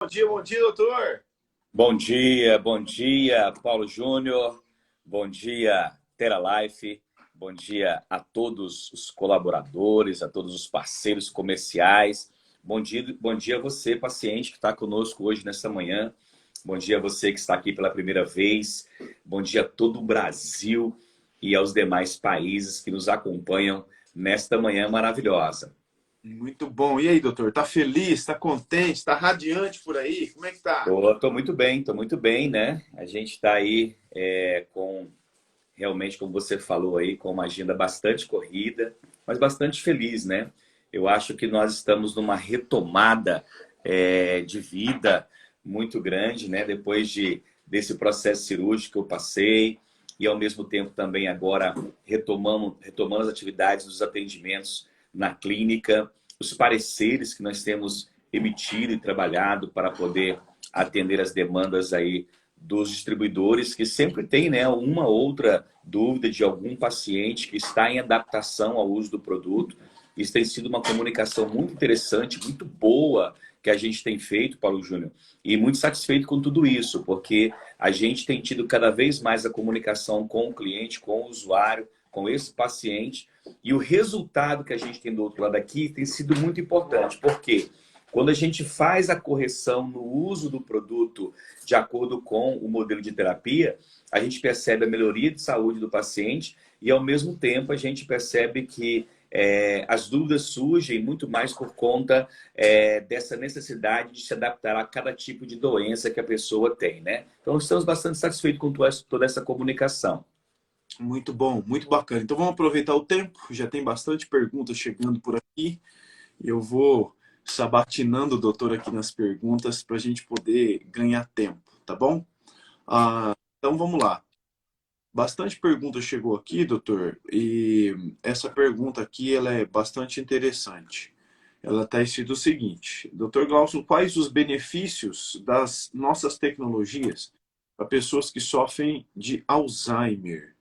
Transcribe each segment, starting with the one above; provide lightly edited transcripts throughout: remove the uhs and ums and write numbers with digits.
Bom dia, doutor. Bom dia, Paulo Júnior. Bom dia, TeraLife. Bom dia a todos os colaboradores, a todos os parceiros comerciais. Bom dia a você, paciente, que está conosco hoje, nesta manhã. Bom dia a você que está aqui pela primeira vez. Bom dia a todo o Brasil e aos demais países que nos acompanham nesta manhã maravilhosa. Muito bom. E aí, doutor? Tá feliz? Tá contente? Tá radiante por aí? Como é que tá? Tô muito bem, né? A gente está aí com realmente, como você falou aí, com uma agenda bastante corrida, mas bastante feliz, né? Eu acho que nós estamos numa retomada de vida muito grande, né? Desse processo cirúrgico que eu passei e, ao mesmo tempo, também agora retomando as atividades dos atendimentos na clínica, os pareceres que nós temos emitido e trabalhado para poder atender as demandas aí dos distribuidores, que sempre tem, né, uma outra dúvida de algum paciente que está em adaptação ao uso do produto. Isso tem sido uma comunicação muito interessante, muito boa, que a gente tem feito, Paulo Júnior, e muito satisfeito com tudo isso, porque a gente tem tido cada vez mais a comunicação com o cliente, com o usuário, com esse paciente, e o resultado que a gente tem do outro lado aqui tem sido muito importante. Por quê? Quando a gente faz a correção no uso do produto de acordo com o modelo de terapia, a gente percebe a melhoria de saúde do paciente e, ao mesmo tempo, a gente percebe que as dúvidas surgem muito mais por conta dessa necessidade de se adaptar a cada tipo de doença que a pessoa tem, né? Então, estamos bastante satisfeitos com toda essa comunicação. Muito bom, muito bacana. Então vamos aproveitar o tempo. Já tem bastante perguntas chegando por aqui. Eu vou sabatinando o doutor aqui nas perguntas para a gente poder ganhar tempo, tá bom? Então vamos lá. Bastante pergunta chegou aqui, doutor, e essa pergunta aqui ela é bastante interessante. Ela está escrito o seguinte: Dr. Glaucio, quais os benefícios das nossas tecnologias para pessoas que sofrem de Alzheimer?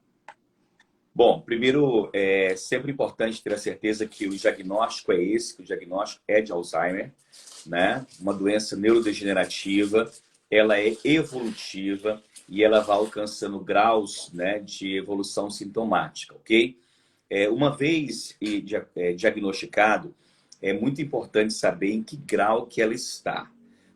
Bom, primeiro, é sempre importante ter a certeza que o diagnóstico é esse, que o diagnóstico é de Alzheimer, né? Uma doença neurodegenerativa, ela é evolutiva e ela vai alcançando graus, né, de evolução sintomática, ok? Uma vez diagnosticado, é muito importante saber em que grau que ela está.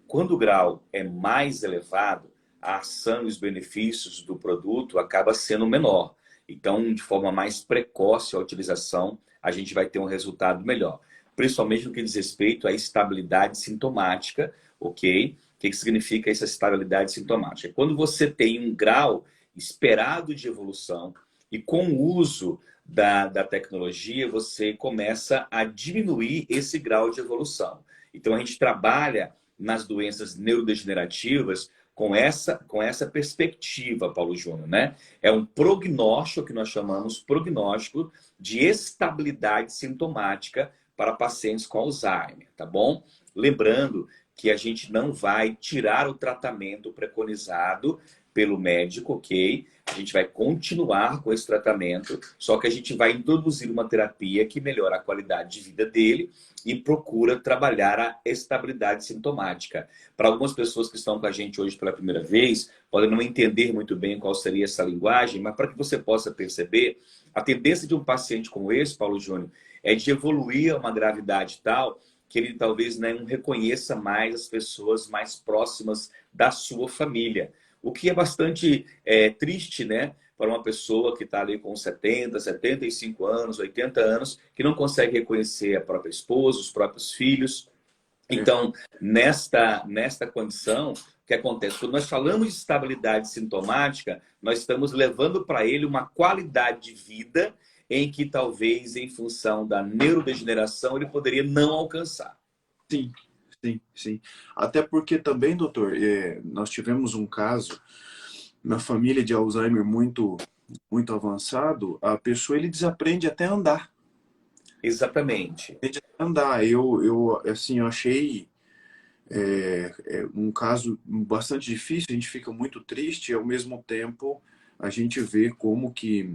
Quando o grau é mais elevado, a ação e os benefícios do produto acaba sendo menor. Então, de forma mais precoce a utilização, a gente vai ter um resultado melhor. Principalmente no que diz respeito à estabilidade sintomática, ok? O que significa essa estabilidade sintomática? Quando você tem um grau esperado de evolução e com o uso da tecnologia, você começa a diminuir esse grau de evolução. Então, a gente trabalha nas doenças neurodegenerativas com essa perspectiva, Paulo Júnior, né? É um prognóstico que nós chamamos prognóstico de estabilidade sintomática para pacientes com Alzheimer, tá bom? Lembrando que a gente não vai tirar o tratamento preconizado pelo médico, ok? A gente vai continuar com esse tratamento, só que a gente vai introduzir uma terapia que melhora a qualidade de vida dele e procura trabalhar a estabilidade sintomática. Para algumas pessoas que estão com a gente hoje pela primeira vez, podem não entender muito bem qual seria essa linguagem, mas para que você possa perceber, a tendência de um paciente como esse, Paulo Júnior, é de evoluir a uma gravidade tal que ele talvez não reconheça mais as pessoas mais próximas da sua família. O que é bastante triste, né? Para uma pessoa que está ali com 70, 75 anos, 80 anos, que não consegue reconhecer a própria esposa, os próprios filhos. Então, nesta condição, o que acontece? Quando nós falamos de estabilidade sintomática, nós estamos levando para ele uma qualidade de vida em que talvez, em função da neurodegeneração, ele poderia não alcançar. Sim, sim, sim. Até porque também, doutor, nós tivemos um caso na família de Alzheimer muito avançado. A pessoa ele desaprende até a andar. Exatamente. Aprende até a andar. Assim, eu achei um caso bastante difícil. A gente fica muito triste e, ao mesmo tempo, a gente vê como que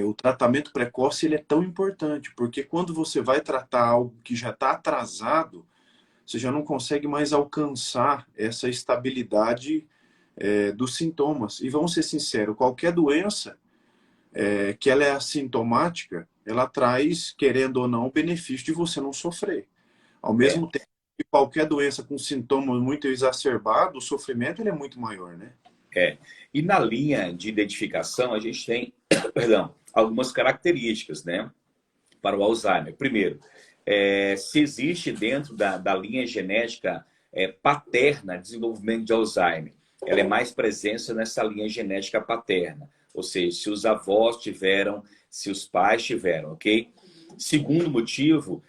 o tratamento precoce ele é tão importante, porque quando você vai tratar algo que já está atrasado, você já não consegue mais alcançar essa estabilidade dos sintomas. E vamos ser sinceros, qualquer doença que ela é assintomática, ela traz, querendo ou não, o benefício de você não sofrer. Ao É, mesmo tempo que qualquer doença com sintomas muito exacerbados, o sofrimento ele é muito maior, né? é. E na linha de identificação, a gente tem, perdão, algumas características, né, para o Alzheimer. Primeiro, se existe dentro da linha genética paterna desenvolvimento de Alzheimer, ela é mais presença nessa linha genética paterna. Ou seja, se os avós tiveram, se os pais tiveram, ok? Segundo motivo,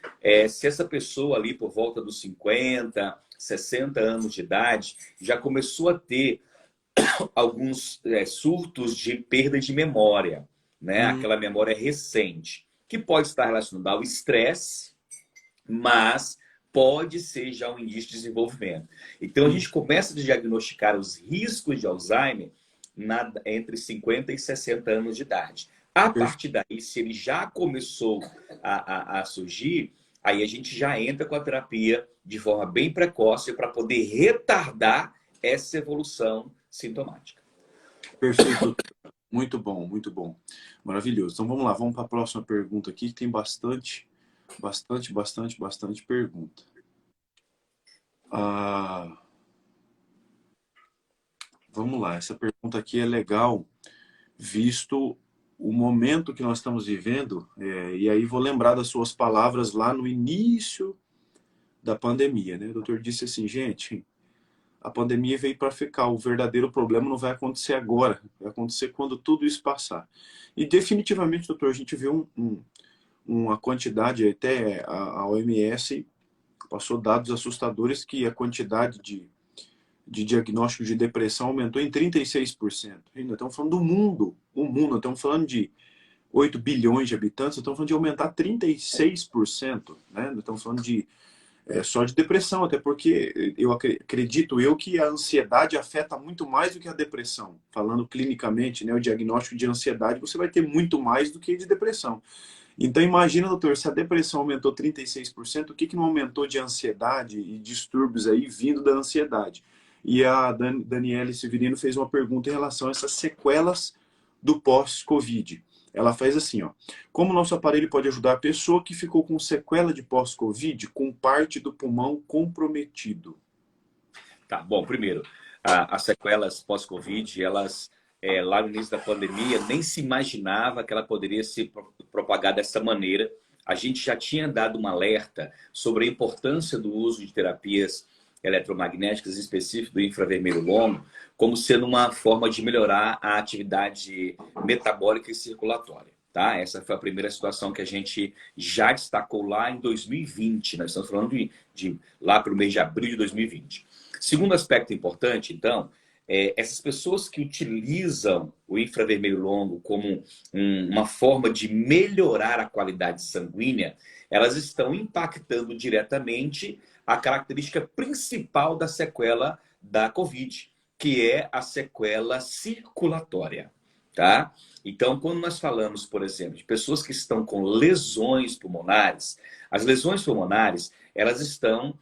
se essa pessoa ali por volta dos 50, 60 anos de idade já começou a ter alguns surtos de perda de memória, né? Hum, Aquela memória recente, que pode estar relacionada ao estresse, mas pode ser já um indício de desenvolvimento. Então a hum, gente começa a diagnosticar os riscos de Alzheimer entre 50 e 60 anos de idade. A perfeito. partir daí, se ele já começou a surgir, aí a gente já entra com a terapia de forma bem precoce para poder retardar essa evolução sintomática. Perfeito. Muito bom, muito bom. Maravilhoso. Então vamos lá, vamos para a próxima pergunta aqui, que tem bastante pergunta. Ah, vamos lá, essa pergunta aqui é legal, visto o momento que nós estamos vivendo, e aí vou lembrar das suas palavras lá no início da pandemia, né? O doutor disse assim, gente, a pandemia veio para ficar, o verdadeiro problema não vai acontecer agora, vai acontecer quando tudo isso passar. E definitivamente, doutor, a gente vê uma quantidade, até a OMS passou dados assustadores que a quantidade de diagnóstico de depressão aumentou em 36%. Ainda estamos falando do mundo, o mundo, estamos falando de 8 bilhões de habitantes, estamos falando de aumentar 36%, né? Estamos falando de só de depressão, até porque acredito eu que a ansiedade afeta muito mais do que a depressão. Falando clinicamente, né, o diagnóstico de ansiedade, você vai ter muito mais do que de depressão. Então imagina, doutor, se a depressão aumentou 36%, o que não aumentou de ansiedade e distúrbios aí vindo da ansiedade? E a Daniele Severino fez uma pergunta em relação a essas sequelas do pós-Covid. Ela faz assim, ó: como nosso aparelho pode ajudar a pessoa que ficou com sequela de pós-Covid com parte do pulmão comprometido? Tá, bom, primeiro, as sequelas pós-Covid, elas, lá no início da pandemia, nem se imaginava que ela poderia se propagar dessa maneira. A gente já tinha dado um alerta sobre a importância do uso de terapias eletromagnéticas, em específico do infravermelho longo, como sendo uma forma de melhorar a atividade metabólica e circulatória. Tá? Essa foi a primeira situação que a gente já destacou lá em 2020. Nós estamos falando de lá para o mês de abril de 2020. Segundo aspecto importante, então, essas pessoas que utilizam o infravermelho longo como uma forma de melhorar a qualidade sanguínea, elas estão impactando diretamente a característica principal da sequela da COVID, que é a sequela circulatória, tá? Então, quando nós falamos, por exemplo, de pessoas que estão com lesões pulmonares, as lesões pulmonares, elas estão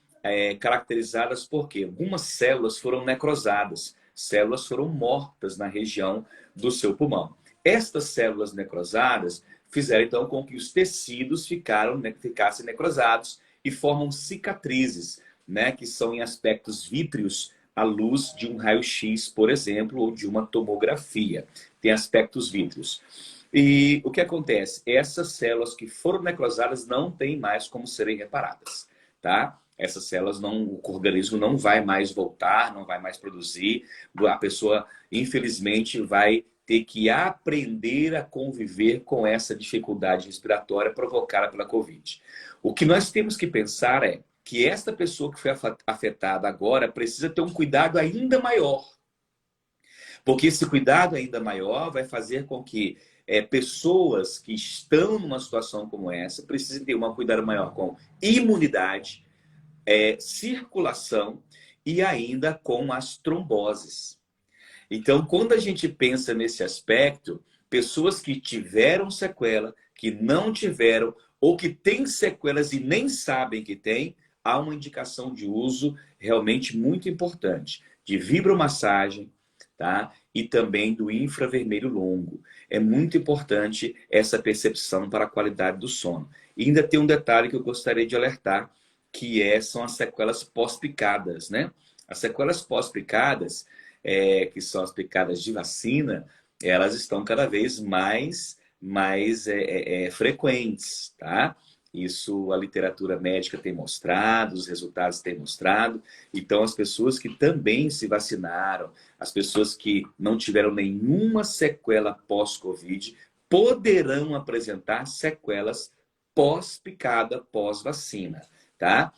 caracterizadas porque algumas células foram necrosadas, células foram mortas na região do seu pulmão. Estas células necrosadas fizeram então com que os tecidos ficassem necrosados e formam cicatrizes, né, que são em aspectos vítreos à luz de um raio-x, por exemplo, ou de uma tomografia. Tem aspectos vítreos. E o que acontece? Essas células que foram necrosadas não têm mais como serem reparadas, tá? Essas células, o organismo não vai mais voltar, não vai mais produzir. A pessoa, infelizmente, vai ter que aprender a conviver com essa dificuldade respiratória provocada pela Covid. O que nós temos que pensar é que esta pessoa que foi afetada agora precisa ter um cuidado ainda maior. Porque esse cuidado ainda maior vai fazer com que pessoas que estão numa situação como essa precisem ter um cuidado maior com imunidade, circulação e ainda com as tromboses. Então, quando a gente pensa nesse aspecto, pessoas que tiveram sequela, que não tiveram, ou que têm sequelas e nem sabem que têm, há uma indicação de uso realmente muito importante de vibromassagem, tá? E também do infravermelho longo. É muito importante essa percepção para a qualidade do sono. E ainda tem um detalhe que eu gostaria de alertar, são as sequelas pós-picadas, né? As sequelas pós-picadas, que são as picadas de vacina, elas estão cada vez mais frequentes, tá? Isso a literatura médica tem mostrado, os resultados têm mostrado. Então, as pessoas que também se vacinaram, as pessoas que não tiveram nenhuma sequela pós-Covid, poderão apresentar sequelas pós-picada, pós-vacina, tá?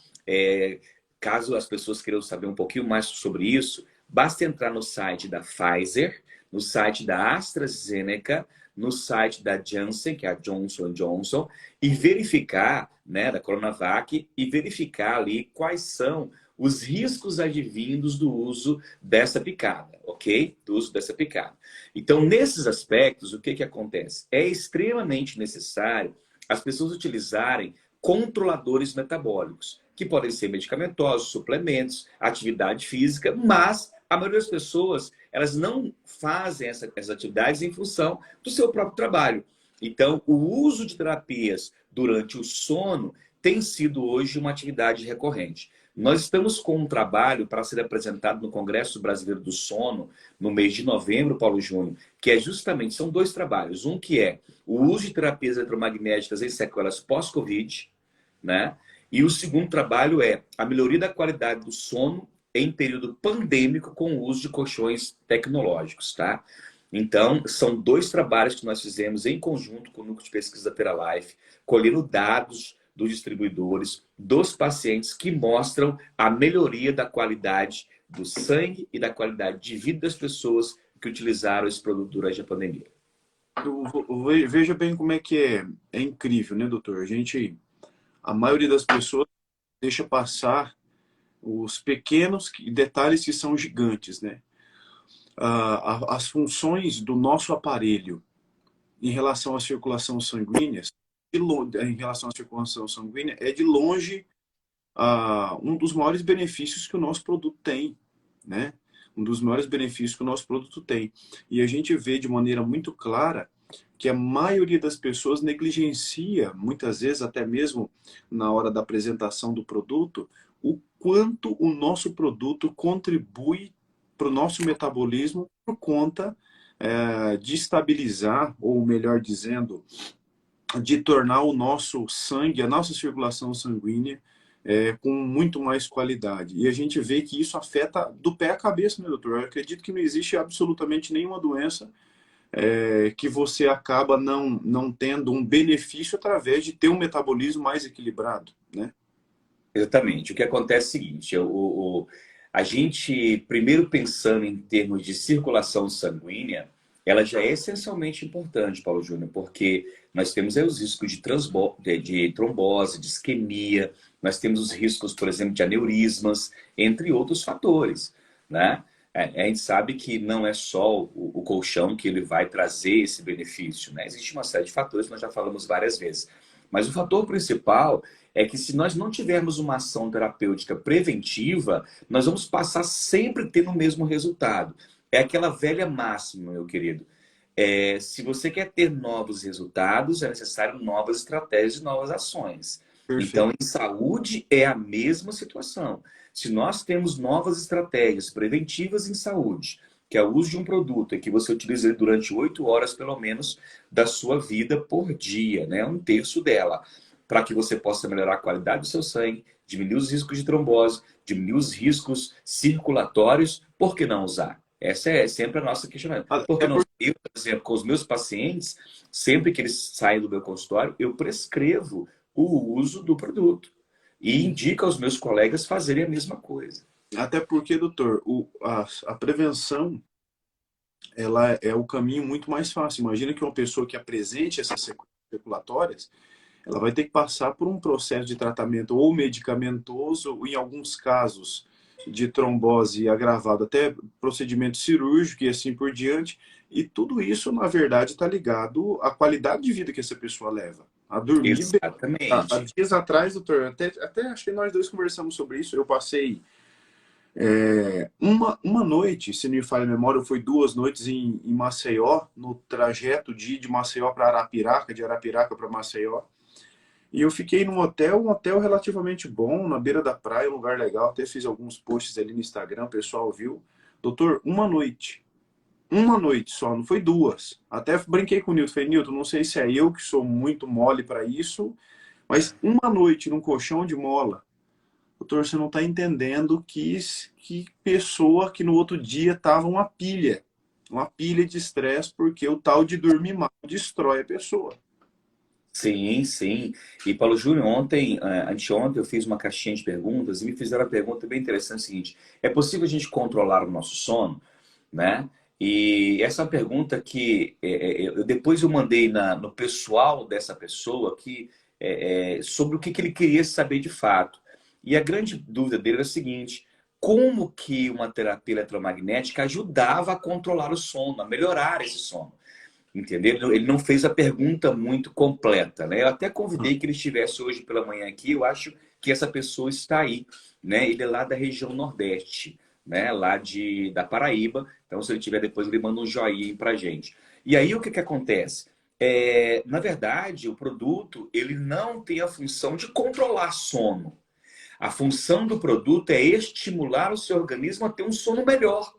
Caso as pessoas queiram saber um pouquinho mais sobre isso, basta entrar no site da Pfizer, no site da AstraZeneca, no site da Janssen, que é a Johnson Johnson, e verificar, né, da Coronavac, e verificar ali quais são os riscos advindos do uso dessa picada, ok? Do uso dessa picada. Então, nesses aspectos, o que que acontece? É extremamente necessário as pessoas utilizarem controladores metabólicos, que podem ser medicamentosos, suplementos, atividade física, mas a maioria das pessoas, elas não fazem essas atividades em função do seu próprio trabalho. Então, o uso de terapias durante o sono tem sido hoje uma atividade recorrente. Nós estamos com um trabalho para ser apresentado no Congresso Brasileiro do Sono, no mês de novembro, Paulo Júnior, que é justamente, são dois trabalhos. Um que é o uso de terapias eletromagnéticas em sequelas pós-Covid, né? E o segundo trabalho é a melhoria da qualidade do sono em período pandêmico com o uso de colchões tecnológicos, tá? Então, são dois trabalhos que nós fizemos em conjunto com o Núcleo de Pesquisa da Peralife, colhendo dados dos distribuidores, dos pacientes, que mostram a melhoria da qualidade do sangue e da qualidade de vida das pessoas que utilizaram esse produto durante a pandemia. Veja bem como é que é incrível, né, doutor? A maioria das pessoas deixa passar os pequenos detalhes que são gigantes, né? As funções do nosso aparelho em relação à circulação sanguínea, é de longe um dos maiores benefícios que o nosso produto tem, né? Um dos maiores benefícios que o nosso produto tem. E a gente vê de maneira muito clara que a maioria das pessoas negligencia, muitas vezes até mesmo na hora da apresentação do produto, o quanto o nosso produto contribui para o nosso metabolismo por conta de estabilizar, ou melhor dizendo, de tornar o nosso sangue, a nossa circulação sanguínea, com muito mais qualidade. E a gente vê que isso afeta do pé à cabeça, né, doutor? Eu acredito que não existe absolutamente nenhuma doença que você acaba não tendo um benefício através de ter um metabolismo mais equilibrado, né? Exatamente. O que acontece é o seguinte, a gente, primeiro pensando em termos de circulação sanguínea, ela já é essencialmente importante, Paulo Júnior, porque nós temos aí os riscos de trombose, de isquemia, nós temos os riscos, por exemplo, de aneurismas, entre outros fatores, né? A gente sabe que não é só o colchão que ele vai trazer esse benefício, né? Existe uma série de fatores que nós já falamos várias vezes. Mas o fator principal é que se nós não tivermos uma ação terapêutica preventiva, nós vamos passar sempre tendo o mesmo resultado. É aquela velha máxima, meu querido. Se você quer ter novos resultados, é necessário novas estratégias e novas ações. Perfeito. Então, em saúde é a mesma situação. Se nós temos novas estratégias preventivas em saúde, que é o uso de um produto e que você utiliza durante 8 horas, pelo menos, da sua vida por dia, né? Um terço dela, para que você possa melhorar a qualidade do seu sangue, diminuir os riscos de trombose, diminuir os riscos circulatórios, por que não usar? Essa é sempre a nossa questionamento. Por que não? Eu, por exemplo, com os meus pacientes, sempre que eles saem do meu consultório, eu prescrevo o uso do produto e indico aos meus colegas fazerem a mesma coisa. Até porque, doutor, a prevenção, ela é o caminho muito mais fácil. Imagina que uma pessoa que apresente essas sequelas circulatórias, ela vai ter que passar por um processo de tratamento ou medicamentoso, ou em alguns casos de trombose agravado, até procedimento cirúrgico e assim por diante. E tudo isso, na verdade, está ligado à qualidade de vida que essa pessoa leva, a dormir bem. Há Exatamente. dias atrás, doutor, até acho que nós dois conversamos sobre isso. Eu passei uma noite, se não me falha a memória, foi 2 noites em Maceió, no trajeto de Maceió para Arapiraca, de Arapiraca para Maceió. E eu fiquei num hotel, um hotel relativamente bom, na beira da praia, um lugar legal. Até fiz alguns posts ali no Instagram, o pessoal viu. Doutor, uma noite. Uma noite só, não foi duas. Até brinquei com o Nilton. Falei, Nilton, não sei se é eu que sou muito mole para isso, mas uma noite num colchão de mola. Doutor, você não está entendendo que pessoa que no outro dia tava uma pilha de estresse, porque o tal de dormir mal destrói a pessoa. Sim, sim. E Paulo Júnior, ontem, anteontem, eu fiz uma caixinha de perguntas e me fizeram a pergunta bem interessante, seguinte: é possível a gente controlar o nosso sono, né? E essa é uma pergunta que depois eu mandei no pessoal dessa pessoa sobre o que ele queria saber de fato. E a grande dúvida dele era a seguinte: como que uma terapia eletromagnética ajudava a controlar o sono, a melhorar esse sono? Entendeu? Ele não fez a pergunta muito completa, né? Eu até convidei que ele estivesse hoje pela manhã aqui. Eu acho que essa pessoa está aí, né? Ele é lá da região Nordeste, né? Lá da Paraíba. Então, se ele tiver depois, ele manda um joinha pra gente. E aí, o que que acontece? Na verdade, o produto, ele não tem a função de controlar sono. A função do produto é estimular o seu organismo a ter um sono melhor.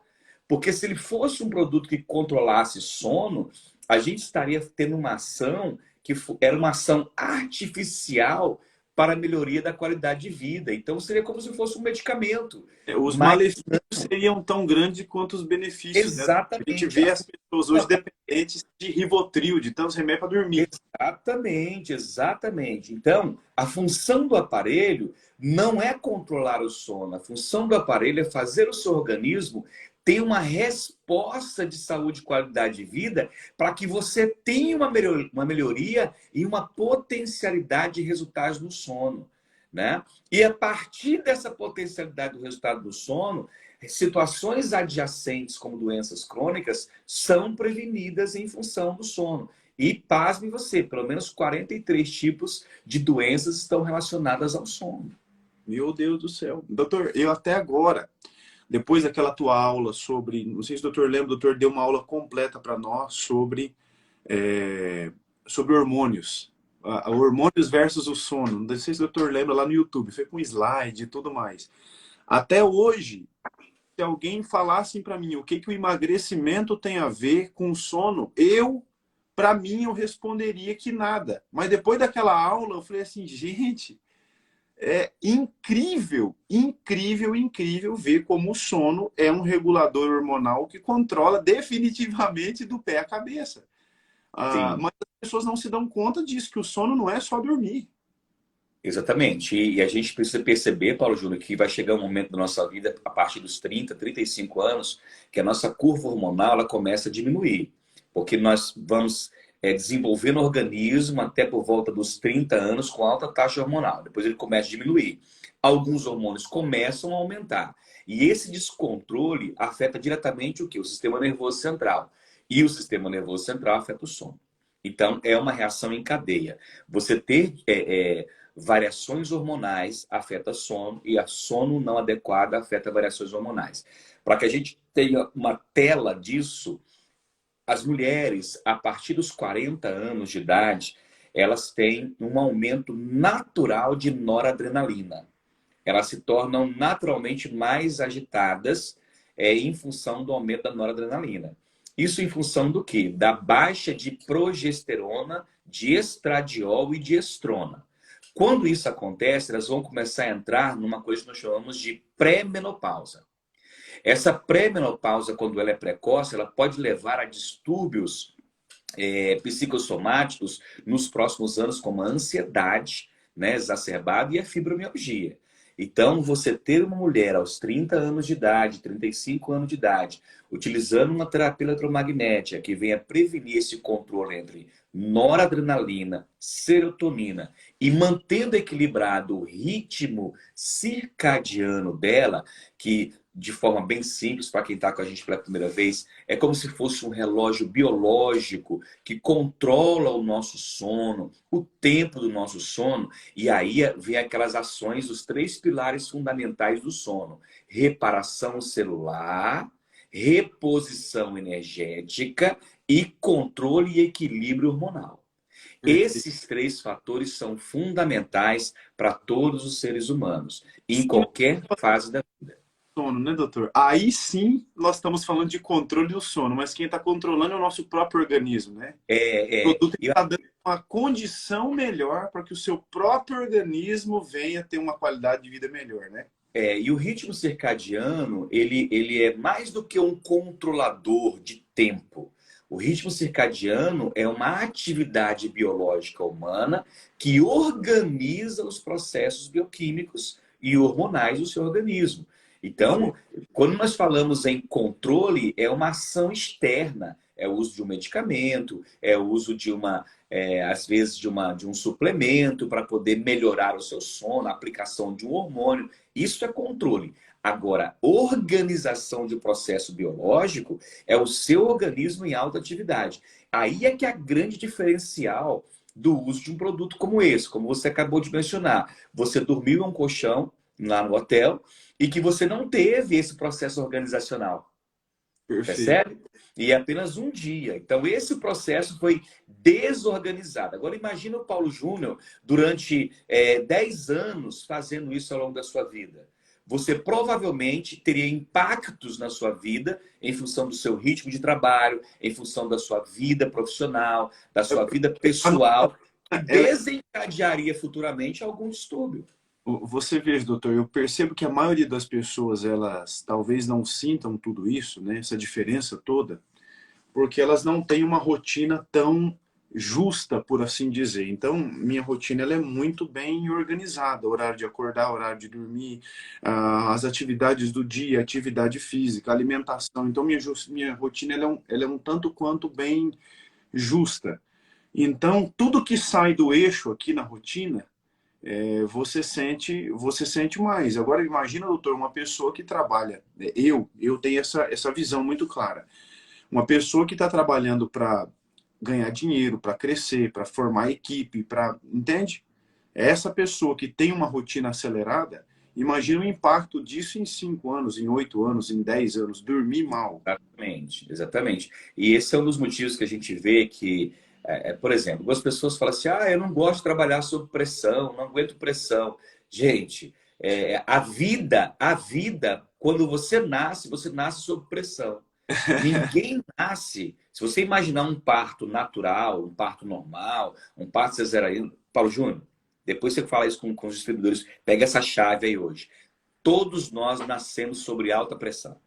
Porque se ele fosse um produto que controlasse sono, a gente estaria tendo uma ação que era uma ação artificial para a melhoria da qualidade de vida. Então seria como se fosse um medicamento. Os Mas malefícios seriam tão grandes quanto os benefícios, né? A gente exatamente. vê as pessoas hoje dependentes de Rivotril, de tantos remédios para dormir. Exatamente, exatamente. Então, a função do aparelho não é controlar o sono. A função do aparelho é fazer o seu organismo ter uma resposta de saúde e qualidade de vida para que você tenha uma melhoria e uma potencialidade de resultados no sono, né? E a partir dessa potencialidade do resultado do sono, situações adjacentes como doenças crônicas são prevenidas em função do sono. E pasme você, pelo menos 43 tipos de doenças estão relacionadas ao sono. Meu Deus do céu. Doutor, eu até agora, depois daquela tua aula sobre, não sei se o doutor lembra, o doutor deu uma aula completa para nós sobre hormônios. Hormônios versus o sono. Não sei se o doutor lembra lá no YouTube, foi com slide e tudo mais. Até hoje, se alguém falasse para mim o que o emagrecimento tem a ver com o sono, para mim, eu responderia que nada. Mas depois daquela aula, eu falei assim, gente, é incrível, incrível, incrível ver como o sono é um regulador hormonal que controla definitivamente do pé à cabeça. Sim, Mas as pessoas não se dão conta disso, que o sono não é só dormir. exatamente. E a gente precisa perceber, Paulo Júnior, que vai chegar um momento da nossa vida, a partir dos 30, 35 anos, que a nossa curva hormonal ela começa a diminuir. Porque nós vamos desenvolver no organismo até por volta dos 30 anos com alta taxa hormonal. Depois ele começa a diminuir. Alguns hormônios começam a aumentar. E esse descontrole afeta diretamente o quê? O sistema nervoso central. E o sistema nervoso central afeta o sono. Então, é uma reação em cadeia. Você ter variações hormonais afeta sono e a sono não adequada afeta variações hormonais. Para que a gente tenha uma tela disso, as mulheres, a partir dos 40 anos de idade, elas têm um aumento natural de noradrenalina. Elas se tornam naturalmente mais agitadas em função do aumento da noradrenalina. Isso em função do quê? Da baixa de progesterona, de estradiol e de estrona. Quando isso acontece, elas vão começar a entrar numa coisa que nós chamamos de pré-menopausa. Essa pré-menopausa, quando ela é precoce, ela pode levar a distúrbios psicossomáticos nos próximos anos, como a ansiedade, né, exacerbada e a fibromialgia. Então, você ter uma mulher aos 30 anos de idade, 35 anos de idade, utilizando uma terapia eletromagnética que venha prevenir esse controle entre noradrenalina, serotonina e mantendo equilibrado o ritmo circadiano dela, que de forma bem simples, para quem está com a gente pela primeira vez, é como se fosse um relógio biológico que controla o nosso sono, o tempo do nosso sono, e aí vem aquelas ações dos 3 pilares fundamentais do sono: reparação celular, reposição energética e controle e equilíbrio hormonal. Perfeito. Esses 3 fatores são fundamentais para todos os seres humanos, em Sim, qualquer fase da vida. sono, né, doutor? Aí sim nós estamos falando de controle do sono, mas quem está controlando é o nosso próprio organismo, né? O produto E, está dando uma condição melhor para que o seu próprio organismo venha ter uma qualidade de vida melhor, né? e o ritmo circadiano, ele é mais do que um controlador de tempo. O ritmo circadiano é uma atividade biológica humana que organiza os processos bioquímicos e hormonais do seu organismo. Então, Perfeito. quando nós falamos em controle, é uma ação externa. É o uso de um medicamento, é o uso de às vezes, de um suplemento para poder melhorar o seu sono, a aplicação de um hormônio. Isso é controle. Agora, organização de processo biológico é o seu organismo em alta atividade. Aí é que é a grande diferencial do uso de um produto como esse, como você acabou de mencionar. Você dormiu em um colchão lá no hotel e que você não teve esse processo organizacional. Perfeito. Percebe? E é apenas um dia. Então, esse processo foi desorganizado. Agora, imagina o Paulo Júnior durante 10 anos fazendo isso ao longo da sua vida. Você provavelmente teria impactos na sua vida em função do seu ritmo de trabalho, em função da sua vida profissional, da sua vida pessoal, que desencadearia futuramente algum distúrbio. Você veja, doutor, eu percebo que a maioria das pessoas, elas talvez não sintam tudo isso, né, essa diferença toda, porque elas não têm uma rotina tão justa, por assim dizer. Então, minha rotina ela é muito bem organizada, horário de acordar, horário de dormir, as atividades do dia, atividade física, alimentação. Então, minha rotina ela é um tanto quanto bem justa. Então, tudo que sai do eixo aqui na rotina, você sente mais. Agora, imagina, doutor, uma pessoa que trabalha, eu tenho essa visão muito clara. Uma pessoa que está trabalhando para ganhar dinheiro, para crescer, para formar equipe, entende? Essa pessoa que tem uma rotina acelerada, imagina o impacto disso em 5 anos, em 8 anos, em 10 anos, dormir mal. Exatamente, exatamente. E esse é um dos motivos que a gente vê que, por exemplo, algumas pessoas falam assim: ah, eu não gosto de trabalhar sob pressão, não aguento pressão. Gente, a vida, quando você nasce sob pressão. Ninguém nasce. Se você imaginar um parto natural, um parto normal, um parto cesariano, Paulo Júnior, depois você fala isso com os distribuidores, pega essa chave aí hoje. Todos nós nascemos sobre alta pressão.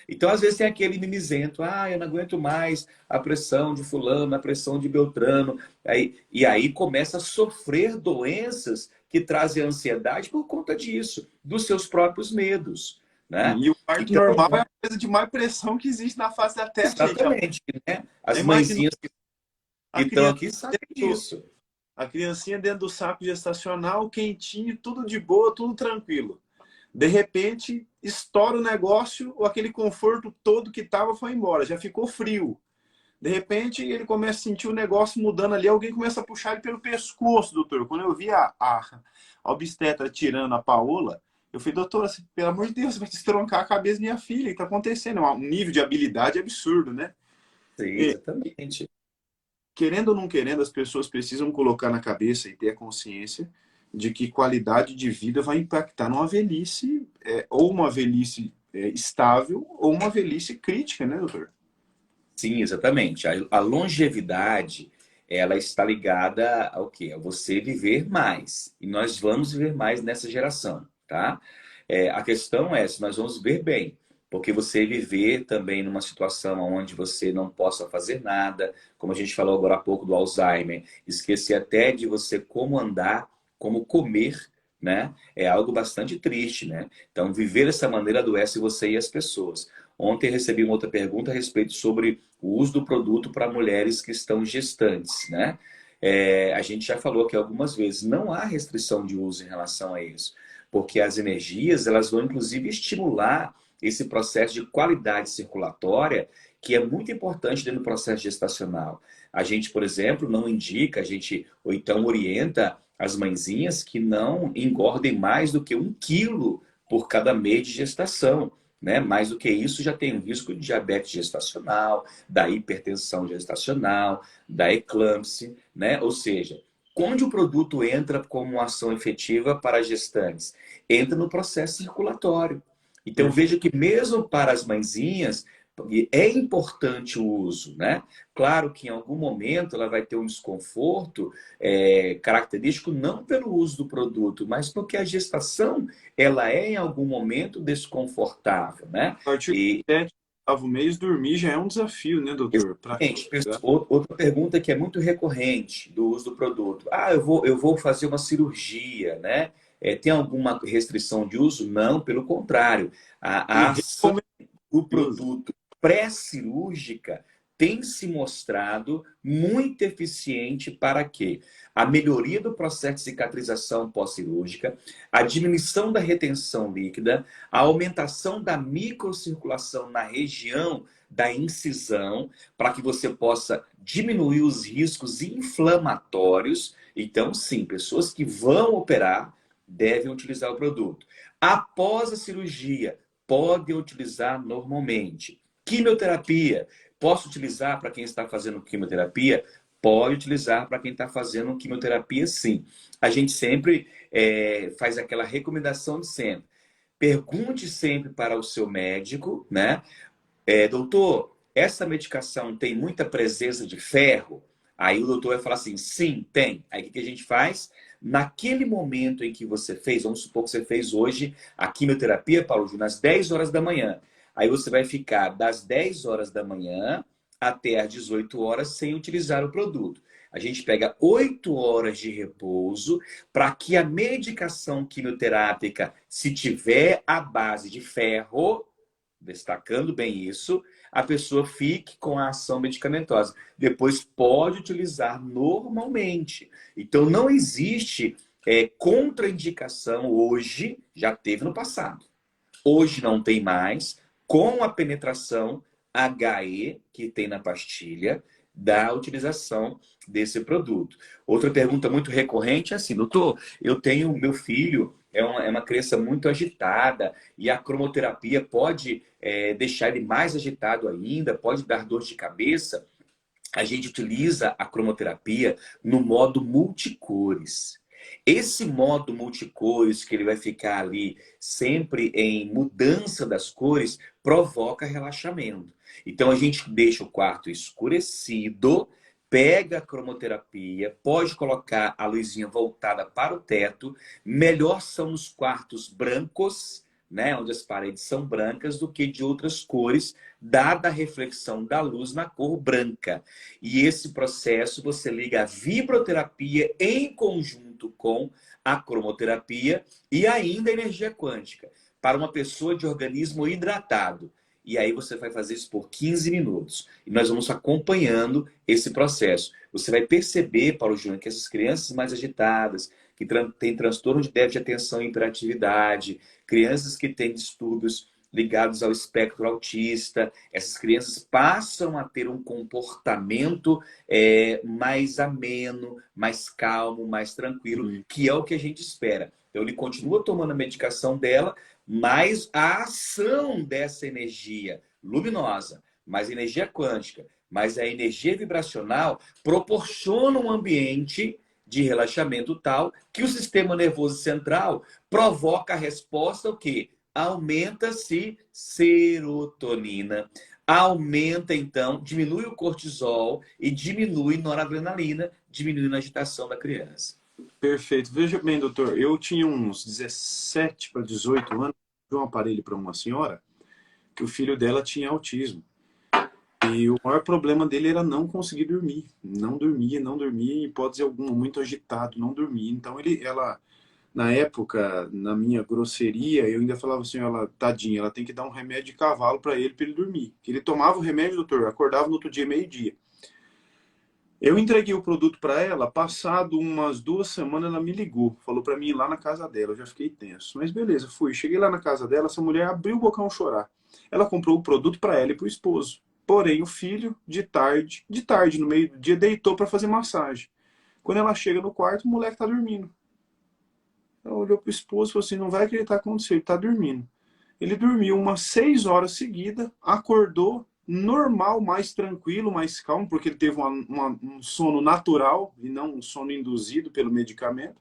Então, às vezes, tem aquele mimizento: ah, eu não aguento mais a pressão de fulano, a pressão de Beltrano. E aí começa a sofrer doenças que trazem ansiedade por conta disso, dos seus próprios medos, né? E o parto Então, normal é a coisa de mais pressão que existe na face da Terra, gente. exatamente, né? As Imagina mãezinhas que a estão criança aqui sabem dentro, disso. a criancinha dentro do saco gestacional, quentinho, tudo de boa, tudo tranquilo. De repente, estoura o negócio, ou aquele conforto todo que estava foi embora, já ficou frio. De repente, ele começa a sentir o negócio mudando ali, alguém começa a puxar ele pelo pescoço, doutor. Quando eu vi a obstetra tirando a Paola, eu falei: doutor, assim, pelo amor de Deus, vai destroncar a cabeça da minha filha, o que está acontecendo? É um nível de habilidade absurdo, né? Sim, E, exatamente. querendo ou não querendo, as pessoas precisam colocar na cabeça e ter a consciência de que qualidade de vida vai impactar numa velhice, ou uma velhice estável, ou uma velhice crítica, né, doutor? Sim, exatamente. A longevidade, ela está ligada ao quê? A você viver mais. E nós vamos viver mais nessa geração, tá? A questão é se nós vamos viver bem. Porque você viver também numa situação onde você não possa fazer nada, como a gente falou agora há pouco do Alzheimer, esquecer até de você como andar, como comer, né? É algo bastante triste, né? Então, viver dessa maneira adoece você e as pessoas. Ontem recebi uma outra pergunta a respeito sobre o uso do produto para mulheres que estão gestantes, né? A gente já falou aqui algumas vezes, não há restrição de uso em relação a isso, porque as energias, elas vão inclusive estimular esse processo de qualidade circulatória, que é muito importante dentro do processo gestacional. A gente, por exemplo, não indica, ou então orienta as mãezinhas que não engordem mais do que 1 quilo por cada mês de gestação. Né? Mais do que isso, já tem um risco de diabetes gestacional, da hipertensão gestacional, da eclâmpsia, né? Ou seja, onde o produto entra como ação efetiva para as gestantes? Entra no processo circulatório. Então, veja que mesmo para as mãezinhas, é importante o uso, né? Claro que em algum momento ela vai ter um desconforto característico não pelo uso do produto, mas porque a gestação ela é em algum momento desconfortável, né? A partir E do 7º mês, dormir já é um desafio, né, doutor? exatamente. Outra pergunta que é muito recorrente do uso do produto. Ah, eu vou fazer uma cirurgia, né? Tem alguma restrição de uso? Não, pelo contrário. A E ação do recomendo. produto pré-cirúrgica tem se mostrado muito eficiente para quê? A melhoria do processo de cicatrização pós-cirúrgica, a diminuição da retenção líquida, a aumentação da microcirculação na região da incisão, para que você possa diminuir os riscos inflamatórios. Então, sim, pessoas que vão operar devem utilizar o produto. Após a cirurgia, podem utilizar normalmente. Quimioterapia, posso utilizar para quem está fazendo quimioterapia? Pode utilizar para quem está fazendo quimioterapia, sim. A gente sempre faz aquela recomendação de sempre. Pergunte sempre para o seu médico, né? Doutor, essa medicação tem muita presença de ferro? Aí o doutor vai falar assim, sim, tem. Aí o que a gente faz? Naquele momento em que você fez, vamos supor que você fez hoje a quimioterapia, Paulo Júnior, às 10 horas da manhã. Aí você vai ficar das 10 horas da manhã até às 18 horas sem utilizar o produto. A gente pega 8 horas de repouso para que a medicação quimioterápica, se tiver a base de ferro, destacando bem isso, a pessoa fique com a ação medicamentosa. Depois pode utilizar normalmente. Então não existe contraindicação hoje, já teve no passado. Hoje não tem mais, com a penetração HE que tem na pastilha, da utilização desse produto. Outra pergunta muito recorrente é assim, doutor, eu tenho meu filho, é uma criança muito agitada e a cromoterapia pode deixar ele mais agitado ainda, pode dar dor de cabeça. A gente utiliza a cromoterapia no modo multicores. Esse modo multicores, que ele vai ficar ali sempre em mudança das cores, provoca relaxamento. Então a gente deixa o quarto escurecido, pega a cromoterapia, pode colocar a luzinha voltada para o teto. Melhor são os quartos brancos, né, onde as paredes são brancas, do que de outras cores, dada a reflexão da luz na cor branca. E esse processo você liga a vibroterapia em conjunto com a cromoterapia e ainda a energia quântica para uma pessoa de organismo hidratado. E aí você vai fazer isso por 15 minutos. E nós vamos acompanhando esse processo. Você vai perceber, Paulo Júnior, que essas crianças mais agitadas, que têm transtorno de déficit de atenção e hiperatividade, crianças que têm distúrbios ligados ao espectro autista, essas crianças passam a ter um comportamento mais ameno, mais calmo, mais tranquilo, que é o que a gente espera. Então ele continua tomando a medicação dela, mas a ação dessa energia luminosa, mais energia quântica, mais a energia vibracional, proporciona um ambiente de relaxamento tal que o sistema nervoso central provoca a resposta o quê? Aumenta-se serotonina. Aumenta, então, diminui o cortisol e diminui noradrenalina, diminuindo a agitação da criança. Perfeito. Veja bem, doutor, eu tinha uns 17 para 18 anos, de um aparelho para uma senhora, que o filho dela tinha autismo. E o maior problema dele era não conseguir dormir. Não dormia, não dormia, em hipótese alguma, muito agitado, não dormia. Então ela, na época, na minha grosseria, eu ainda falava assim, ela, tadinha, ela tem que dar um remédio de cavalo para ele dormir. Que ele tomava o remédio, doutor, acordava no outro dia, meio-dia. Eu entreguei o produto para ela, passado umas 2 semanas ela me ligou, falou para mim ir lá na casa dela, eu já fiquei tenso. Mas beleza, fui. Cheguei lá na casa dela, essa mulher abriu o bocão chorar. Ela comprou o produto para ela e para o esposo. Porém, o filho, de tarde, no meio do dia, deitou para fazer massagem. Quando ela chega no quarto, o moleque tá dormindo. Ela olhou pro esposo e falou assim, não vai acreditar o que aconteceu, ele tá dormindo. Ele dormiu umas 6 horas seguidas, acordou normal, mais tranquilo, mais calmo, porque ele teve um sono natural e não um sono induzido pelo medicamento.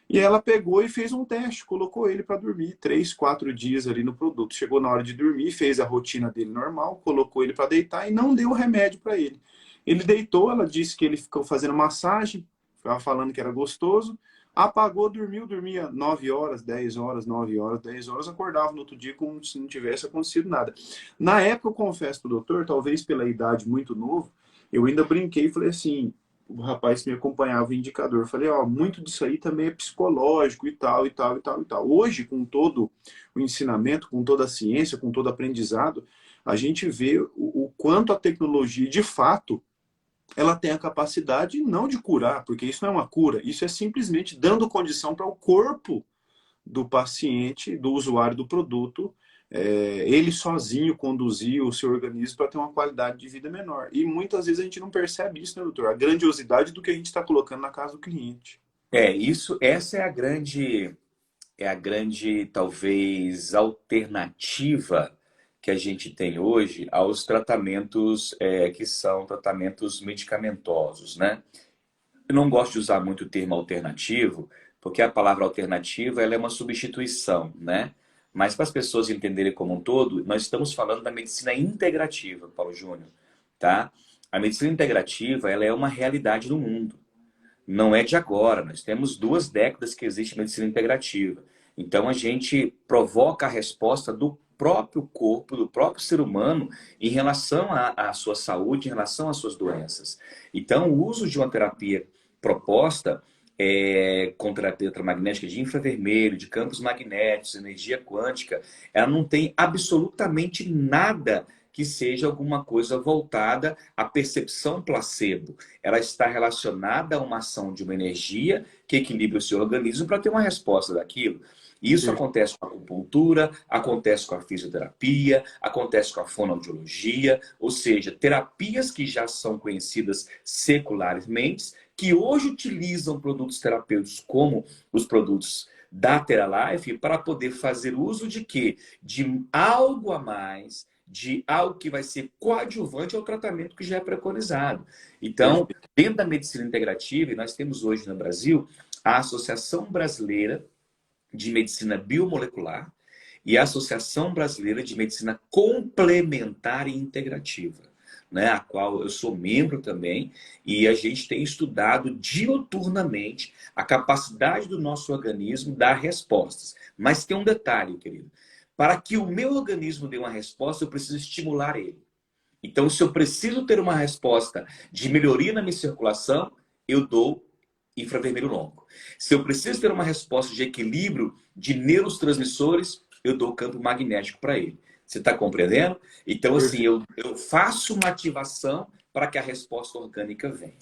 E ela pegou e fez um teste, colocou ele para dormir 3, 4 dias ali no produto. Chegou na hora de dormir, fez a rotina dele normal, colocou ele para deitar e não deu remédio para ele. Ele deitou, ela disse que ele ficou fazendo massagem, ficava falando que era gostoso, apagou, dormiu, dormia 9 horas, 10 horas, 9 horas, 10 horas, acordava no outro dia como se não tivesse acontecido nada. Na época, eu confesso para o doutor, talvez pela idade muito novo, eu ainda brinquei e falei assim, o rapaz que me acompanhava o indicador. Eu falei, ó, muito disso aí também é psicológico e tal, e tal, e tal, e tal. Hoje, com todo o ensinamento, com toda a ciência, com todo o aprendizado, a gente vê o quanto a tecnologia, de fato, ela tem a capacidade não de curar, porque isso não é uma cura, isso é simplesmente dando condição para o corpo do paciente, do usuário do produto, ele sozinho conduzir o seu organismo para ter uma qualidade de vida menor. E muitas vezes a gente não percebe isso, né, doutor? A grandiosidade do que a gente está colocando na casa do cliente. Essa é a grande, talvez, alternativa que a gente tem hoje aos tratamentos que são tratamentos medicamentosos, né? Eu não gosto de usar muito o termo alternativo, porque a palavra alternativa ela é uma substituição, né? Mas para as pessoas entenderem como um todo, nós estamos falando da medicina integrativa, Paulo Júnior, tá? A medicina integrativa ela é uma realidade no mundo. Não é de agora, nós temos 2 décadas que existe medicina integrativa. Então a gente provoca a resposta do próprio corpo, do próprio ser humano em relação à sua saúde, em relação às suas doenças. Então o uso de uma terapia proposta com terapia eletromagnética de infravermelho, de campos magnéticos, energia quântica, ela não tem absolutamente nada que seja alguma coisa voltada à percepção placebo. Ela está relacionada a uma ação de uma energia que equilibra o seu organismo para ter uma resposta daquilo. Isso acontece com a acupuntura, acontece com a fisioterapia, acontece com a fonoaudiologia, ou seja, terapias que já são conhecidas secularmente, que hoje utilizam produtos terapêuticos como os produtos da Teralife para poder fazer uso de quê? De algo a mais, de algo que vai ser coadjuvante ao tratamento que já é preconizado. Então, Perfeito. dentro da medicina integrativa, e nós temos hoje no Brasil a Associação Brasileira de Medicina Biomolecular e a Associação Brasileira de Medicina Complementar e Integrativa, né, a qual eu sou membro também, e a gente tem estudado diuturnamente a capacidade do nosso organismo dar respostas. Mas tem um detalhe, querido. Para que o meu organismo dê uma resposta, eu preciso estimular ele. Então, se eu preciso ter uma resposta de melhoria na minha circulação, eu dou infravermelho longo. Se eu preciso ter uma resposta de equilíbrio de neurotransmissores, eu dou campo magnético para ele. Você está compreendendo? Então, assim, Perfeito. eu faço uma ativação para que a resposta orgânica venha.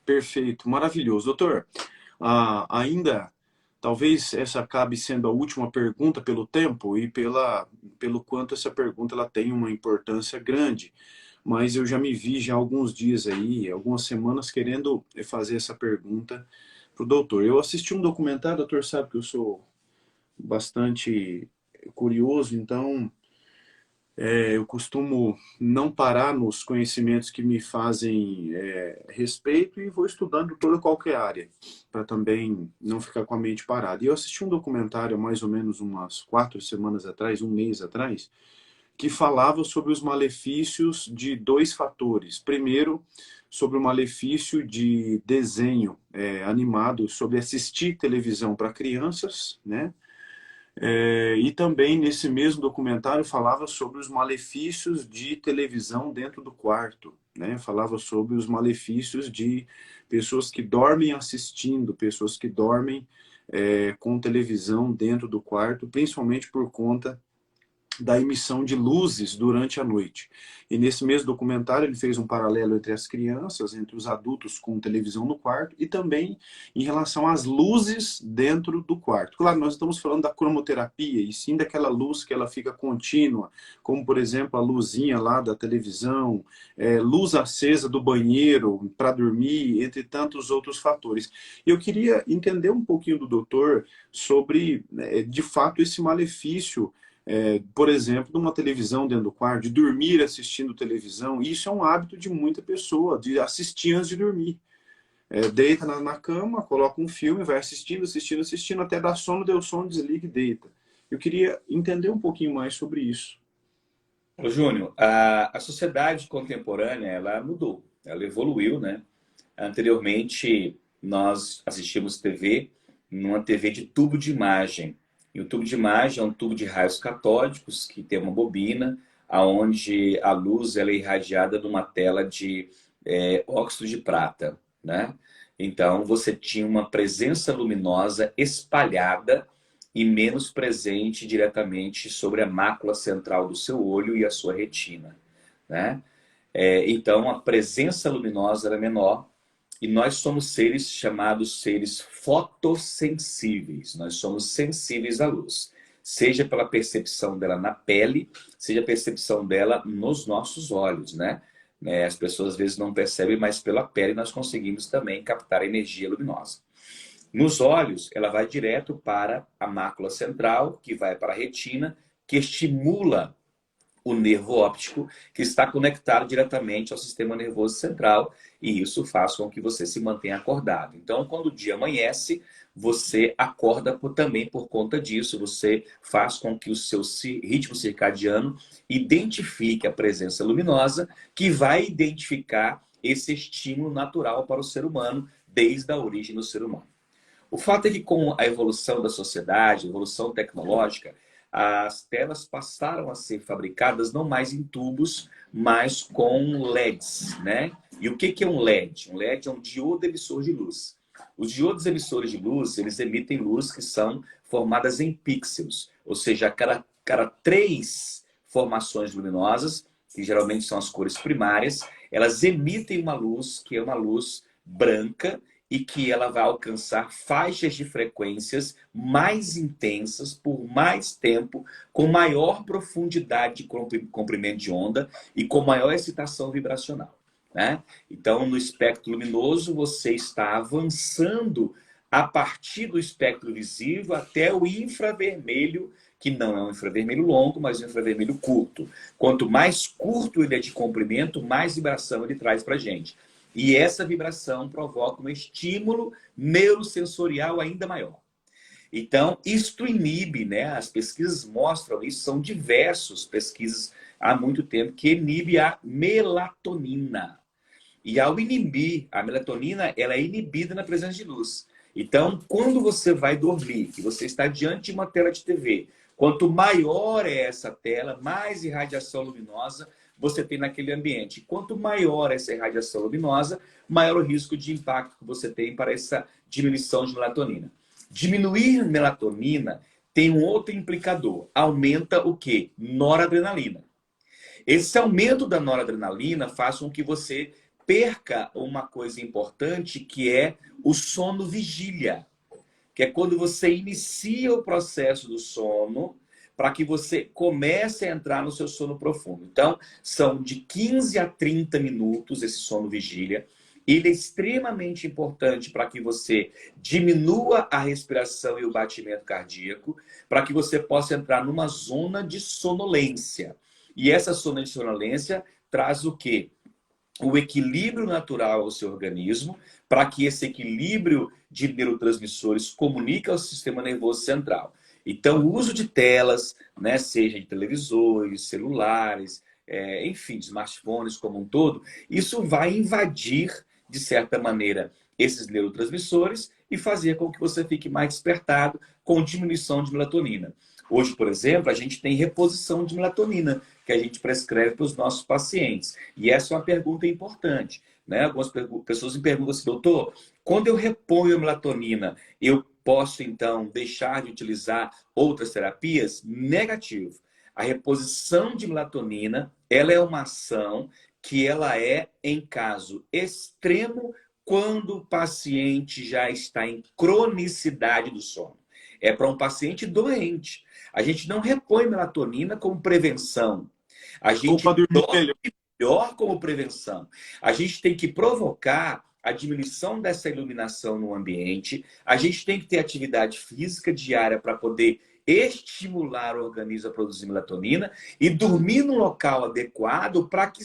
Perfeito. Maravilhoso. Doutor, ainda, talvez essa acabe sendo a última pergunta pelo tempo e pelo quanto essa pergunta ela tem uma importância grande. Mas eu já me vi já há alguns dias aí, algumas semanas, querendo fazer essa pergunta para o doutor. Eu assisti um documentário, o doutor sabe que eu sou bastante curioso, então eu costumo não parar nos conhecimentos que me fazem respeito e vou estudando toda qualquer área, para também não ficar com a mente parada. E eu assisti um documentário há mais ou menos umas 4 semanas atrás, um mês atrás, que falava sobre os malefícios de 2 fatores. Primeiro, sobre o malefício de desenho animado, sobre assistir televisão para crianças, né? E também nesse mesmo documentário falava sobre os malefícios de televisão dentro do quarto, né? Falava sobre os malefícios de pessoas que dormem assistindo, pessoas que dormem com televisão dentro do quarto, principalmente por conta da emissão de luzes durante a noite. E nesse mesmo documentário ele fez um paralelo entre as crianças, entre os adultos com televisão no quarto e também em relação às luzes dentro do quarto. Claro, nós estamos falando da cromoterapia e sim daquela luz que ela fica contínua, como por exemplo a luzinha lá da televisão, luz acesa do banheiro para dormir, entre tantos outros fatores. Eu queria entender um pouquinho do doutor sobre, de fato, esse malefício por exemplo, de uma televisão dentro do quarto, de dormir assistindo televisão. Isso é um hábito de muita pessoa, de assistir antes de dormir. Deita na cama, coloca um filme, vai assistindo, assistindo, assistindo, até dar sono, deu sono, desliga e deita. Eu queria entender um pouquinho mais sobre isso. Ô, Júnior, a sociedade contemporânea, ela mudou, ela evoluiu, né? Anteriormente, nós assistimos TV numa TV de tubo de imagem. E o tubo de imagem é um tubo de raios catódicos que tem uma bobina, aonde a luz ela é irradiada numa tela de óxido de prata, né? Então, você tinha uma presença luminosa espalhada e menos presente diretamente sobre a mácula central do seu olho e a sua retina, né? Então, a presença luminosa era menor e nós somos seres chamados seres fotossensíveis. Nós somos sensíveis à luz, seja pela percepção dela na pele, seja a percepção dela nos nossos olhos, né? As pessoas às vezes não percebem, mas pela pele nós conseguimos também captar a energia luminosa. Nos olhos, ela vai direto para a mácula central, que vai para a retina, que estimula o nervo óptico, que está conectado diretamente ao sistema nervoso central, e isso faz com que você se mantenha acordado. Então, quando o dia amanhece, você acorda também por conta disso, você faz com que o seu ritmo circadiano identifique a presença luminosa, que vai identificar esse estímulo natural para o ser humano, desde a origem do ser humano. O fato é que com a evolução da sociedade, a evolução tecnológica, as telas passaram a ser fabricadas não mais em tubos, mas com LEDs, né? E o que é um LED? Um LED é um diodo emissor de luz. Os diodos emissores de luz, eles emitem luz que são formadas em pixels, ou seja, a cada 3 formações luminosas, que geralmente são as cores primárias, elas emitem uma luz que é uma luz branca, e que ela vai alcançar faixas de frequências mais intensas por mais tempo, com maior profundidade de comprimento de onda e com maior excitação vibracional, né? Então, no espectro luminoso, você está avançando a partir do espectro visível até o infravermelho, que não é um infravermelho longo, mas um infravermelho curto. Quanto mais curto ele é de comprimento, mais vibração ele traz para a gente. E essa vibração provoca um estímulo neurosensorial ainda maior. Então, isto inibe, né? As pesquisas mostram isso, são diversas pesquisas há muito tempo, que inibe a melatonina. E ao inibir a melatonina, ela é inibida na presença de luz. Então, quando você vai dormir, que você está diante de uma tela de TV, quanto maior é essa tela, mais irradiação luminosa você tem naquele ambiente. Quanto maior essa irradiação luminosa, maior o risco de impacto que você tem para essa diminuição de melatonina. Diminuir melatonina tem um outro implicador. Aumenta o quê? Noradrenalina. Esse aumento da noradrenalina faz com que você perca uma coisa importante, que é o sono vigília, que é quando você inicia o processo do sono para que você comece a entrar no seu sono profundo. Então, são de 15 a 30 minutos esse sono vigília. Ele é extremamente importante para que você diminua a respiração e o batimento cardíaco, para que você possa entrar numa zona de sonolência. E essa zona de sonolência traz o quê? O equilíbrio natural ao seu organismo, para que esse equilíbrio de neurotransmissores comunique ao sistema nervoso central. Então, o uso de telas, né, seja de televisores, celulares, enfim, de smartphones como um todo, isso vai invadir, de certa maneira, esses neurotransmissores e fazer com que você fique mais despertado com diminuição de melatonina. Hoje, por exemplo, a gente tem reposição de melatonina, que a gente prescreve para os nossos pacientes. E essa é uma pergunta importante, né? Algumas pessoas me perguntam assim, doutor, quando eu reponho a melatonina, eu posso, então, deixar de utilizar outras terapias? Negativo. A reposição de melatonina, ela é uma ação que ela é em caso extremo quando o paciente já está em cronicidade do sono. É para um paciente doente. A gente não repõe melatonina como prevenção. A Ou para gente dormir dorme melhor. melhor como prevenção. A gente tem que provocar a diminuição dessa iluminação no ambiente. A gente tem que ter atividade física diária para poder estimular o organismo a produzir melatonina e dormir no local adequado para que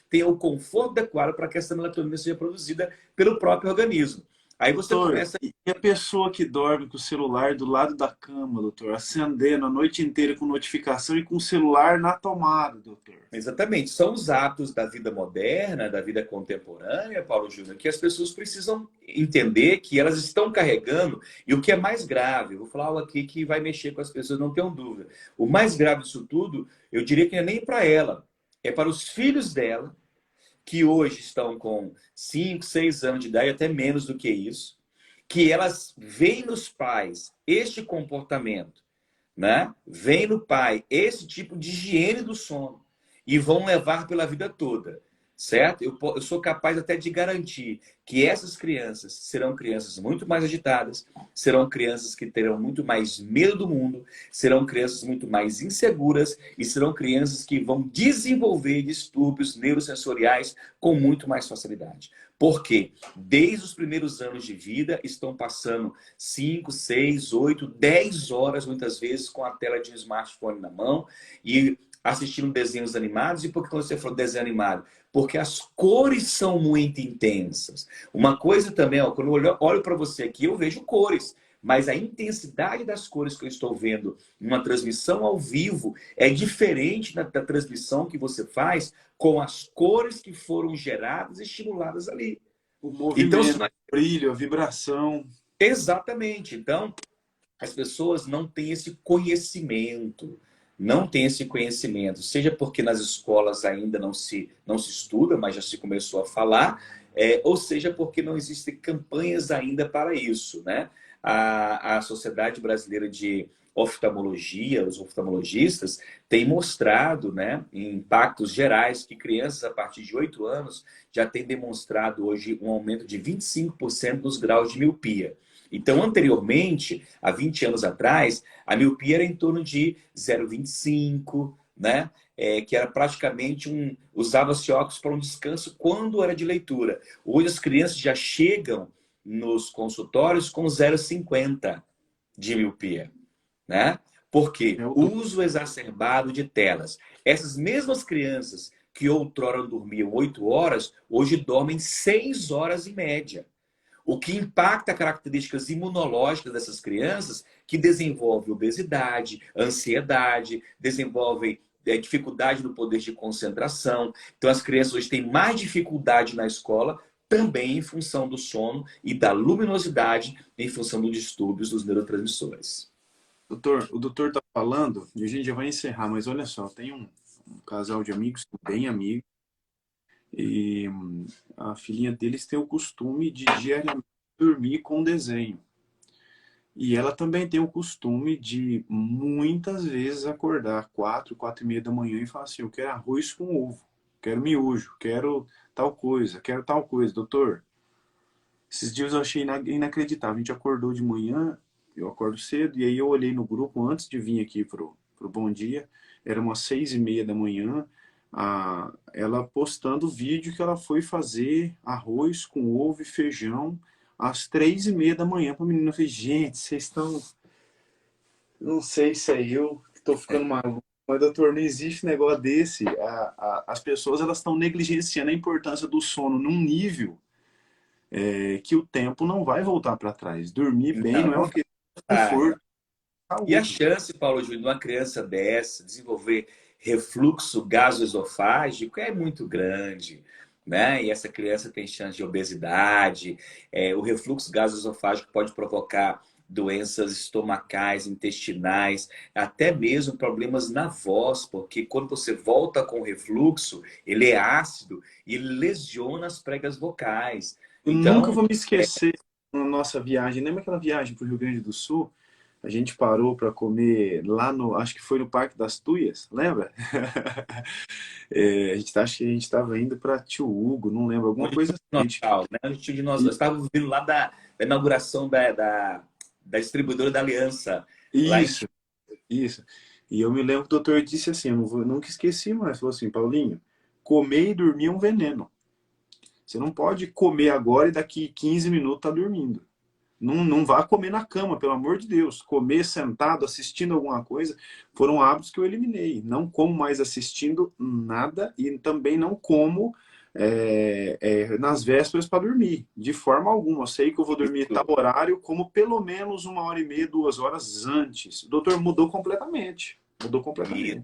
tenha o conforto adequado para que essa melatonina seja produzida pelo próprio organismo. Aí você Doutor, começa. e a pessoa que dorme com o celular do lado da cama, doutor, acendendo a noite inteira com notificação e com o celular na tomada, doutor? Exatamente, são os hábitos da vida moderna, da vida contemporânea, Paulo Júnior, que as pessoas precisam entender que elas estão carregando, e o que é mais grave, eu vou falar algo aqui que vai mexer com as pessoas, não tenham dúvida. O mais grave disso tudo, eu diria que não é nem para ela, é para os filhos dela, que hoje estão com 5, 6 anos de idade, até menos do que isso, que elas veem nos pais este comportamento, né? Vem no pai esse tipo de higiene do sono e vão levar pela vida toda, certo? Eu sou capaz até de garantir que essas crianças serão crianças muito mais agitadas, serão crianças que terão muito mais medo do mundo, serão crianças muito mais inseguras e serão crianças que vão desenvolver distúrbios neurosensoriais com muito mais facilidade. Porque desde os primeiros anos de vida estão passando 5, 6, 8, 10 horas, muitas vezes, com a tela de um smartphone na mão e assistindo desenhos animados. E por que você falou desenho animado? Porque as cores são muito intensas. Uma coisa também, ó, quando eu olho para você aqui, eu vejo cores. Mas a intensidade das cores que eu estou vendo numa transmissão ao vivo é diferente da transmissão que você faz com as cores que foram geradas e estimuladas ali. O Então, movimento, o brilho, a vibração. exatamente. Então, as pessoas não têm esse conhecimento. Não têm esse conhecimento. Seja porque nas escolas ainda não se estuda, mas já se começou a falar, ou seja porque não existem campanhas ainda para isso, né? A Sociedade Brasileira de Oftalmologia, os oftalmologistas, têm mostrado, né, em impactos gerais, que crianças a partir de 8 anos já têm demonstrado hoje um aumento de 25% dos graus de miopia. Então, anteriormente, há 20 anos atrás, a miopia era em torno de 0,25, né? Que era praticamente usava-se óculos para um descanso quando era de leitura. Hoje as crianças já chegam nos consultórios com 0,50 de miopia, né? Por quê? É o Uso exacerbado de telas. Essas mesmas crianças que outrora dormiam 8 horas, hoje dormem 6 horas em média. O que impacta características imunológicas dessas crianças que desenvolvem obesidade, ansiedade, desenvolvem dificuldade no poder de concentração. Então, as crianças hoje têm mais dificuldade na escola, também em função do sono e da luminosidade, em função dos distúrbios dos neurotransmissores. doutor, o doutor está falando, e a gente já vai encerrar, mas olha só, tem um casal de amigos, bem amigos, e a filhinha deles tem o costume de diariamente dormir com desenho. E ela também tem o costume de muitas vezes acordar 4, 4:30 da manhã e falar assim, eu quero arroz com ovo, quero miojo, quero tal coisa, quero tal coisa. Doutor, esses dias eu achei inacreditável. A gente acordou de manhã, eu acordo cedo, e aí eu olhei no grupo antes de vir aqui pro Bom Dia, era umas 6:30 da manhã, ela postando o vídeo que ela foi fazer arroz com ovo e feijão às 3:30 da manhã para a menina. Eu falei, gente, vocês estão... Não sei se é eu que estou ficando maluco, mas doutor, não existe negócio desse. As pessoas elas estão negligenciando a importância do sono num nível que o tempo não vai voltar para trás. Dormir bem Não, não é não uma vai. questão de conforto, E a saúde. chance, Paulo Júnior, de uma criança dessa desenvolver refluxo gasoesofágico é muito grande, né? E essa criança tem chance de obesidade. O refluxo gasoesofágico pode provocar doenças estomacais, intestinais, até mesmo problemas na voz, porque quando você volta com refluxo, ele é ácido e ele lesiona as pregas vocais. Eu nunca Então, vou me esquecer na nossa viagem. Lembra aquela viagem para o Rio Grande do Sul? A gente parou para comer lá no, acho que foi no Parque das Tuias, lembra? Acho que a gente estava indo para Tio Hugo, não lembro, alguma Onde coisa tinha assim. o dinossauro, né? Onde tinha o dinossauro. Nós estávamos vindo lá da inauguração da distribuidora da Aliança, lá em... Isso, isso. E eu me lembro que o doutor disse assim, nunca esqueci mais, falou assim, Paulinho, comer e dormir é um veneno. Você não pode comer agora e daqui 15 minutos tá dormindo. Não, não vá comer na cama, pelo amor de Deus. Comer sentado, assistindo alguma coisa, foram hábitos que eu eliminei. Não como mais assistindo nada e também não como nas vésperas para dormir, de forma alguma. Eu sei que eu vou dormir tal horário, como pelo menos 1h30, 2 horas antes. O doutor mudou completamente. Mudou E, completamente.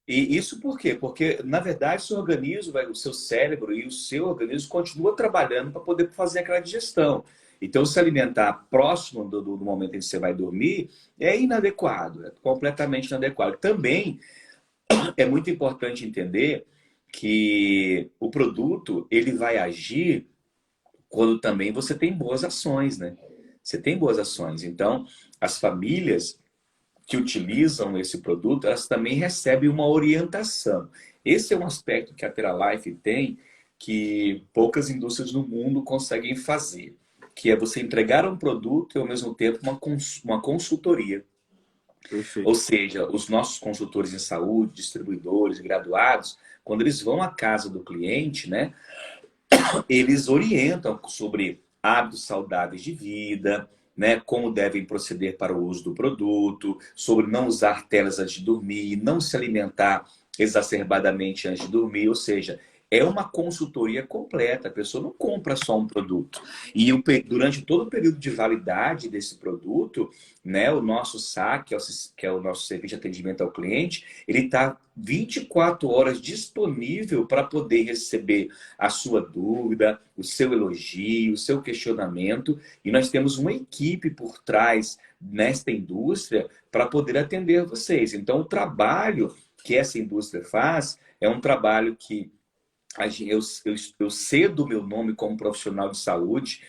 e isso por quê? Porque, na verdade, o seu organismo, o seu cérebro e o seu organismo continua trabalhando para poder fazer aquela digestão. Então, se alimentar próximo do momento em que você vai dormir é inadequado, é completamente inadequado. Também é muito importante entender que o produto ele vai agir quando também você tem boas ações, né? Você tem boas ações. Então, as famílias que utilizam esse produto, elas também recebem uma orientação. Esse é um aspecto que a Teralife tem que poucas indústrias no mundo conseguem fazer, que é você entregar um produto e ao mesmo tempo uma consultoria. Ou Perfeito. seja, os nossos consultores em saúde, distribuidores, graduados, quando eles vão à casa do cliente, né, eles orientam sobre hábitos saudáveis de vida, né, como devem proceder para o uso do produto, sobre não usar telas antes de dormir, não se alimentar exacerbadamente antes de dormir, ou seja, é uma consultoria completa, a pessoa não compra só um produto. E durante todo o período de validade desse produto, né, o nosso SAC, que é o nosso serviço de atendimento ao cliente, ele está 24 horas disponível para poder receber a sua dúvida, o seu elogio, o seu questionamento. E nós temos uma equipe por trás nesta indústria para poder atender vocês. Então, o trabalho que essa indústria faz é um trabalho que eu cedo o meu nome como profissional de saúde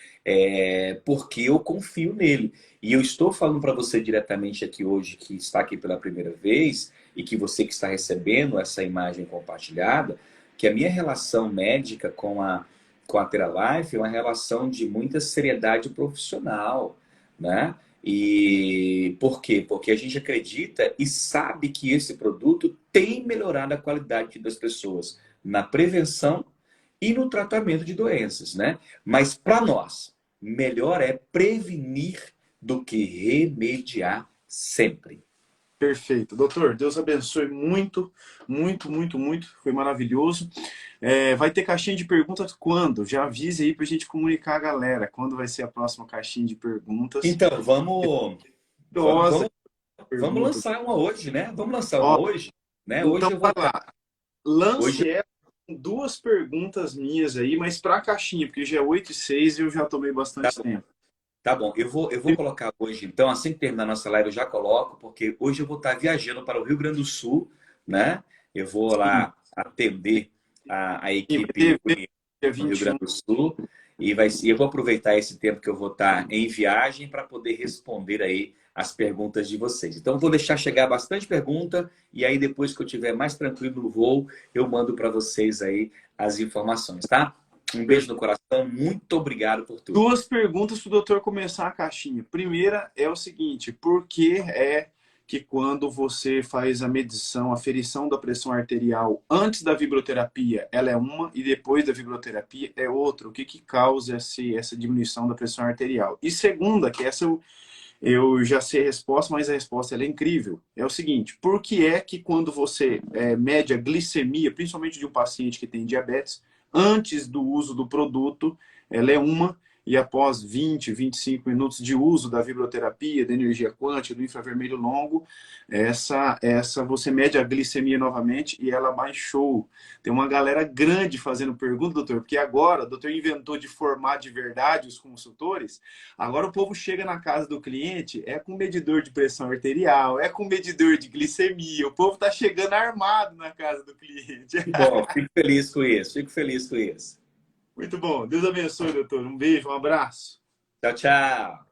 porque eu confio nele. E eu estou falando para você diretamente aqui hoje, que está aqui pela primeira vez, e que você que está recebendo essa imagem compartilhada, que a minha relação médica com a Teralife é uma relação de muita seriedade profissional, né? E por quê? Porque a gente acredita e sabe que esse produto tem melhorado a qualidade das pessoas na prevenção e no tratamento de doenças, né? Mas para nós, melhor é prevenir do que remediar sempre. Perfeito. Doutor, Deus abençoe muito, muito, muito, muito. Foi maravilhoso. Vai ter caixinha de perguntas quando? Já avise aí para a gente comunicar a galera. Quando vai ser a próxima caixinha de perguntas? Então, vamos, Curiosa vamos, vamos perguntas. lançar uma hoje, né? Vamos lançar uma Ó, hoje, né? então Hoje eu vou vai estar. lá. Hoje, Lance ela com 2 perguntas minhas aí, mas para a caixinha, porque já é 8h06 e eu já tomei tá bastante bom, tempo. tá bom. Eu vou colocar hoje, então, assim que terminar a nossa live, eu já coloco, porque hoje eu vou estar viajando para o Rio Grande do Sul, né? Eu vou Sim, lá atender a sim, vai equipe ter evento dia no Rio 21. Grande do Sul eu vou aproveitar esse tempo que eu vou estar em viagem para poder responder aí as perguntas de vocês. Então, eu vou deixar chegar bastante pergunta e aí depois que eu estiver mais tranquilo no voo, eu mando para vocês aí as informações, tá? Um beijo no coração, muito obrigado por tudo. 2 perguntas para o doutor começar a caixinha. Primeira é o seguinte: por que é que quando você faz a medição, a ferição da pressão arterial antes da vibroterapia, ela é uma e depois da vibroterapia é outra? O que que causa essa diminuição da pressão arterial? E segunda, que essa eu já sei a resposta, mas a resposta ela é incrível. É o seguinte: por que é que quando você mede a glicemia, principalmente de um paciente que tem diabetes, antes do uso do produto, ela é uma, e após 20, 25 minutos de uso da vibroterapia, da energia quântica, do infravermelho longo, essa você mede a glicemia novamente e ela baixou. Tem uma galera grande fazendo pergunta, doutor, porque agora o doutor inventou de formar de verdade os consultores. Agora o povo chega na casa do cliente, é com medidor de pressão arterial, é com medidor de glicemia. O povo está chegando armado na casa do cliente. Que bom, fico feliz com isso, fico feliz com isso. Muito bom. Deus abençoe, doutor. Um beijo, um abraço. Tchau, tchau.